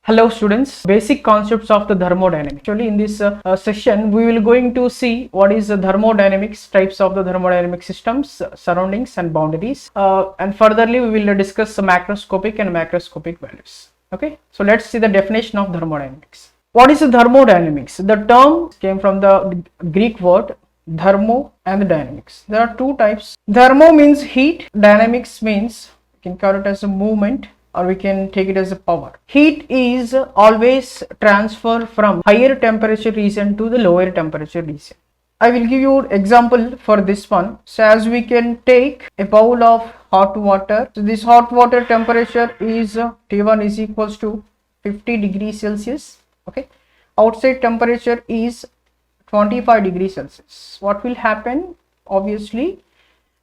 Hello students, basic concepts of the thermodynamics. Actually in this session we will going to see what is the thermodynamics, types of the thermodynamic systems, surroundings and boundaries, and furtherly we will discuss the macroscopic and macroscopic values. Okay, so let's see the definition of thermodynamics. What is the thermodynamics? The term came from the Greek word thermo and dynamics. There are two types. Thermo means heat, dynamics means you can call it as a movement, or we can take it as a power. Heat is always transferred from higher temperature region to the lower temperature region. I will give you example for this one. So as we can take a bowl of hot water. So this hot water temperature is T1 is equals to 50 degrees Celsius. Okay. Outside temperature is 25 degrees Celsius. What will happen? Obviously,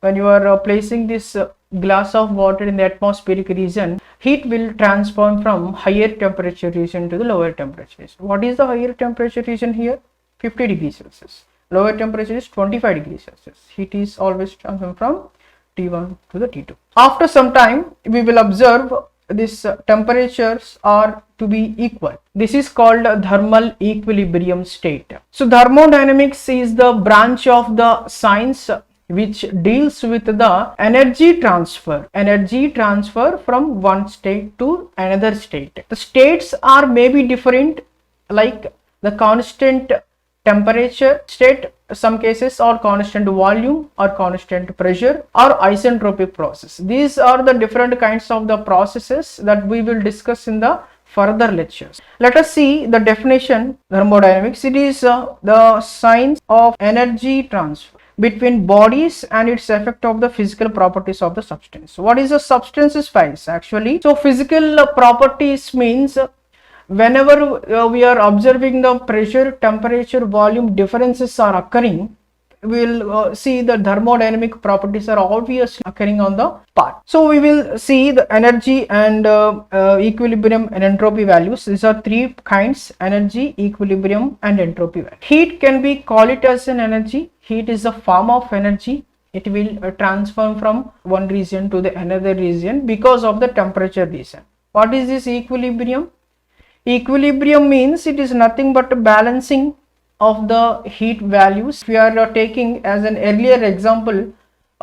when you are placing this glass of water in the atmospheric region, heat will transform from higher temperature region to the lower temperature region. What is the higher temperature region here? 50 degrees Celsius. Lower temperature is 25 degrees Celsius. Heat is always transformed from T1 to the T2. After some time, we will observe these temperatures are to be equal. This is called thermal equilibrium state. So thermodynamics is the branch of the science which deals with the energy transfer from one state to another state. The states are maybe different, like the constant temperature state, some cases, or constant volume or constant pressure or isentropic process. These are the different kinds of the processes that we will discuss in the further lectures. Let us see the definition. Thermodynamics, it is the science of energy transfer between bodies and its effect of the physical properties of the substance. What is a substance is phase actually? So physical properties means whenever we are observing the pressure, temperature, volume differences are occurring, we will see the thermodynamic properties are obviously occurring on the part. So we will see the energy and equilibrium and entropy values. These are three kinds: energy, equilibrium and entropy value. Heat can be call it as an energy. Heat is a form of energy. It will transform from one region to the another region because of the temperature region. What is this equilibrium? Equilibrium means it is nothing but a balancing of the heat values. If we are taking as an earlier example,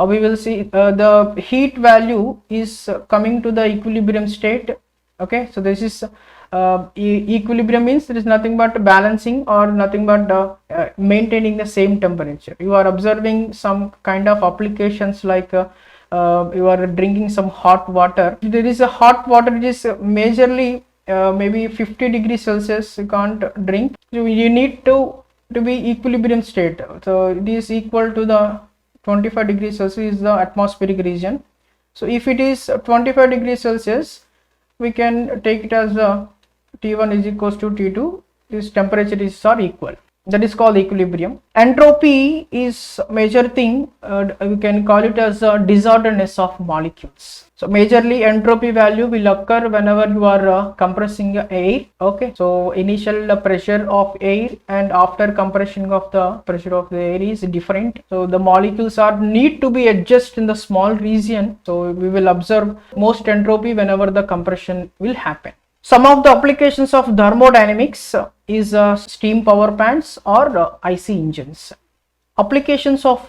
we will see the heat value is coming to the equilibrium state. Okay, so this is equilibrium means there is nothing but balancing or nothing but maintaining the same temperature. You are observing some kind of applications like you are drinking some hot water. There is a hot water which is majorly maybe 50 degrees Celsius you can't drink. So you need to be equilibrium state. So it is equal to the 25 degrees Celsius is the atmospheric region. So if it is 25 degrees Celsius, we can take it as T1 is equals to T2. This temperature is are equal. That is called equilibrium. Entropy is major thing. We can call it as disorderness of molecules. So majorly entropy value will occur whenever you are compressing air. Okay, so initial pressure of air and after compression of the pressure of the air is different. So the molecules are need to be adjusted in the small region. So we will observe most entropy whenever the compression will happen. Some of the applications of thermodynamics is steam power plants or IC engines. Applications of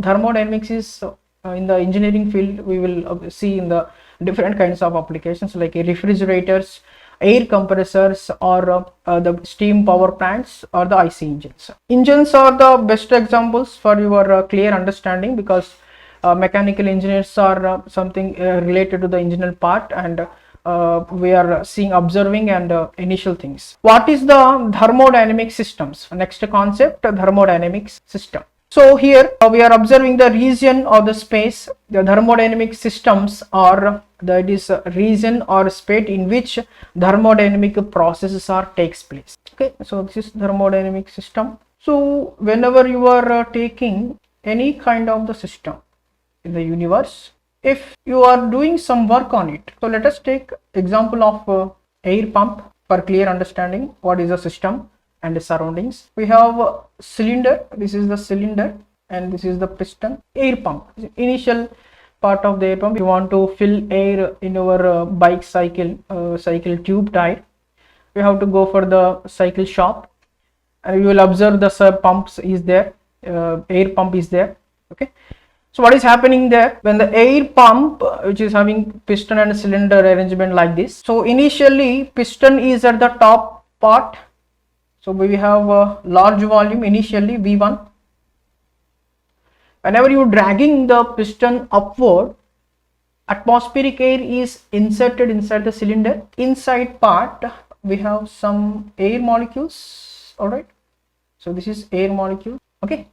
thermodynamics is in the engineering field. We will see in the different kinds of applications like refrigerators, air compressors, or the steam power plants or the IC engines. Engines are the best examples for your clear understanding, because mechanical engineers are something related to the engineering part, and we are observing and initial things. What is the thermodynamic systems? Next concept, thermodynamics system. So here we are observing the region or the space. The thermodynamic systems are that is region or space in which thermodynamic processes are takes place. Okay, so this is thermodynamic system. So whenever you are taking any kind of the system in the universe, if you are doing some work on it, so let us take example of air pump for clear understanding what is a system and the surroundings. We have a cylinder. This is the cylinder and this is the piston. Air pump, initial part of the air pump. You want to fill air in your bike cycle tube tire. you have to go for the cycle shop, and you will observe the pumps is there, air pump is there. Okay, so what is happening there? When the air pump, which is having piston and cylinder arrangement like this, so initially piston is at the top part, so we have a large volume initially V1. Whenever you dragging the piston upward, atmospheric air is inserted inside the cylinder. Inside part we have some air molecules. All right, so this is air molecule. Okay,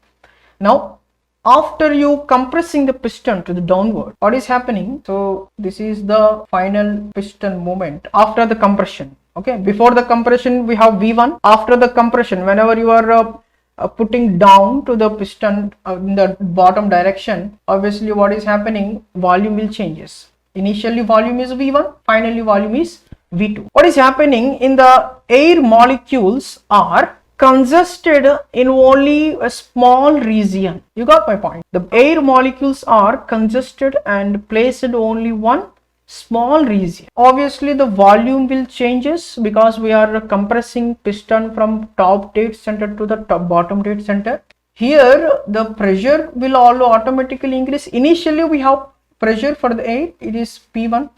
now after you compressing the piston to the downward, what is happening? So this is the final piston movement after the compression. Okay, before the compression we have V1. After the compression, whenever you are putting down to the piston in the bottom direction, obviously what is happening, volume will changes. Initially volume is V1, finally volume is V2. What is happening in the air molecules are congested in only a small region. You got my point? The air molecules are congested and placed only one small region. Obviously the volume will changes because we are compressing piston from top dead center to the bottom dead center. Here the pressure will also automatically increase. Initially we have pressure for the air, it is P1,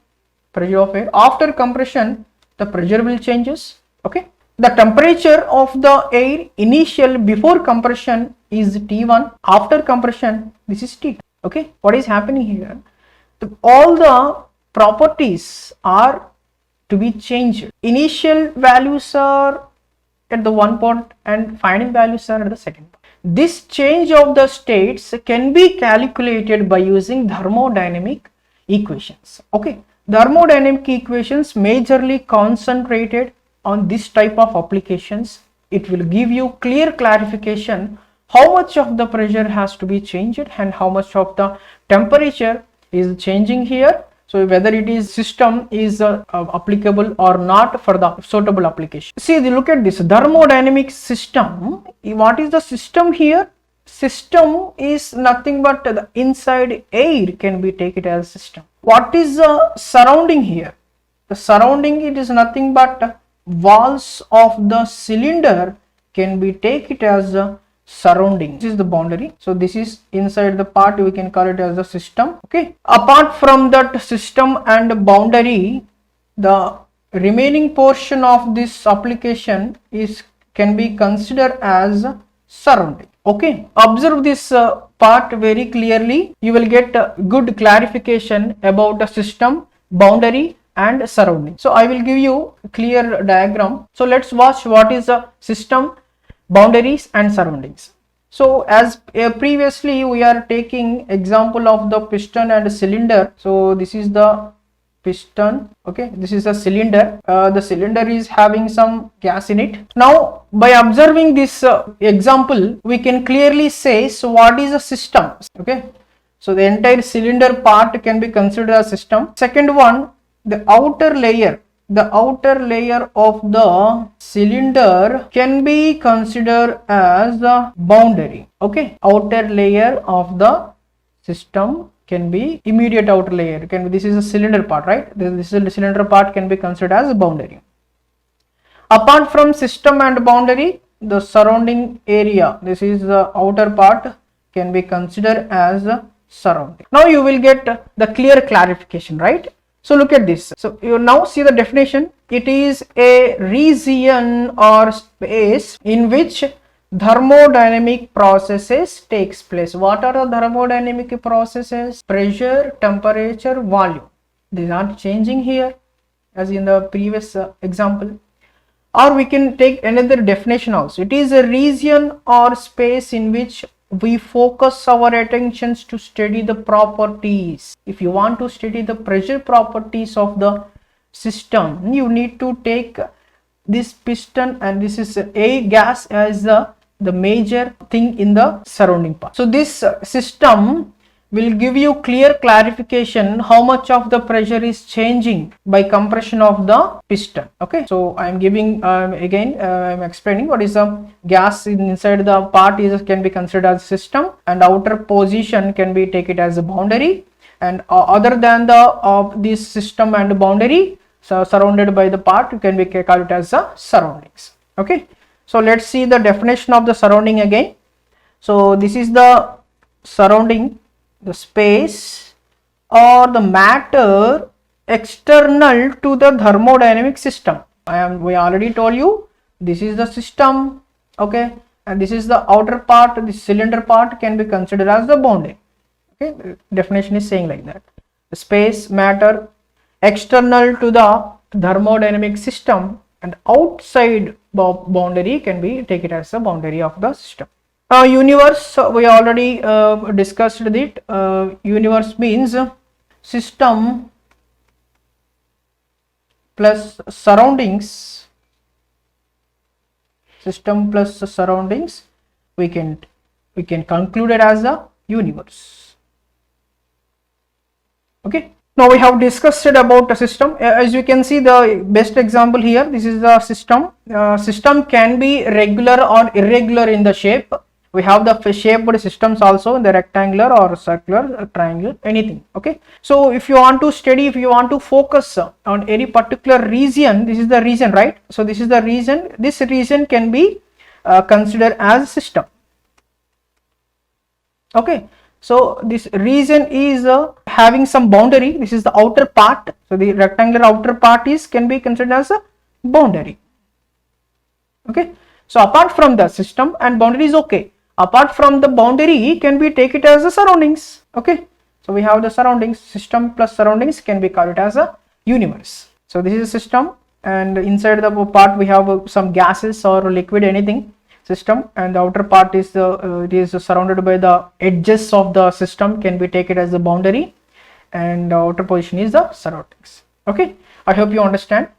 pressure of air. After compression the pressure will changes. Okay, the temperature of the air initial before compression is T1, after compression this is T2. Okay, what is happening here? All the properties are to be changed. Initial values are at the one point and final values are at the second point. This change of the states can be calculated by using thermodynamic equations. Okay, thermodynamic equations majorly concentrated on this type of applications. It will give you clear clarification how much of the pressure has to be changed and how much of the temperature is changing here. So whether it is system is applicable or not for the suitable application. See, look at this thermodynamic system. What is the system here? System is nothing but the inside air can be taken as system. What is the surrounding here? The surrounding, it is nothing but walls of the cylinder can be taken as a surrounding. This is the boundary. So this is inside the part, we can call it as the system. Okay, apart from that system and boundary, the remaining portion of this application can be considered as surrounding. Okay, observe this part very clearly. You will get a good clarification about the system, boundary and surrounding. So I will give you a clear diagram. So let's watch what is the system, boundaries and surroundings. So as previously we are taking example of the piston and cylinder. So this is the piston. Okay, this is a cylinder. The cylinder is having some gas in it. Now by observing this example, we can clearly say, so what is a system? Okay, so the entire cylinder part can be considered as system. Second one, the outer layer of the cylinder can be considered as the boundary. Okay, outer layer of the system can be immediate outer layer. This is a cylinder part, right? This is the cylinder part can be considered as a boundary. Apart from system and boundary, the surrounding area, this is the outer part, can be considered as a surrounding. Now you will get the clear clarification, right? So look at this. So you now see the definition. It is a region or space in which thermodynamic processes takes place. What are the thermodynamic processes? Pressure, temperature, volume. These are changing here as in the previous example. Or we can take another definition also. It is a region or space in which we focus our attentions to study the properties. If you want to study the pressure properties of the system, you need to take this piston and this is a gas as the major thing in the surrounding part. So this system will give you clear clarification how much of the pressure is changing by compression of the piston. Okay, so I am giving again I am explaining what is the gas inside the part can be considered as system, and outer position can be taken as a boundary, and other than the this system and boundary, surrounded by the part, you can be call it as the surroundings. Okay, so let's see the definition of the surrounding again. So this is the surrounding, the space or the matter external to the thermodynamic system. We already told you this is the system, okay, and this is the outer part, this cylinder part can be considered as the boundary. Okay, the definition is saying like that. The space, matter external to the thermodynamic system and outside boundary can be take it as the boundary of the system. Universe, we already discussed it. Universe means system plus surroundings. System plus surroundings, we can conclude it as a universe. Okay, now we have discussed about a system. As you can see, the best example here, this is the system. System can be regular or irregular in the shape. We have the shaped systems also in the rectangular or circular, triangular, anything. Okay, so if you want to study, if you want to focus on any particular region, this is the region, right? So this is the region. This region can be considered as a system. Okay, so this region is having some boundary. This is the outer part. So the rectangular outer part can be considered as a boundary. Okay, so apart from the system and boundary is okay. Apart from the boundary, can we take it as the surroundings? Okay, so we have the surroundings. System plus surroundings can be called it as a universe. So this is a system, and inside the part we have some gases or liquid, anything system, and the outer part is it is surrounded by the edges of the system, can be taken as the boundary, and the outer position is the surroundings. Okay, I hope you understand.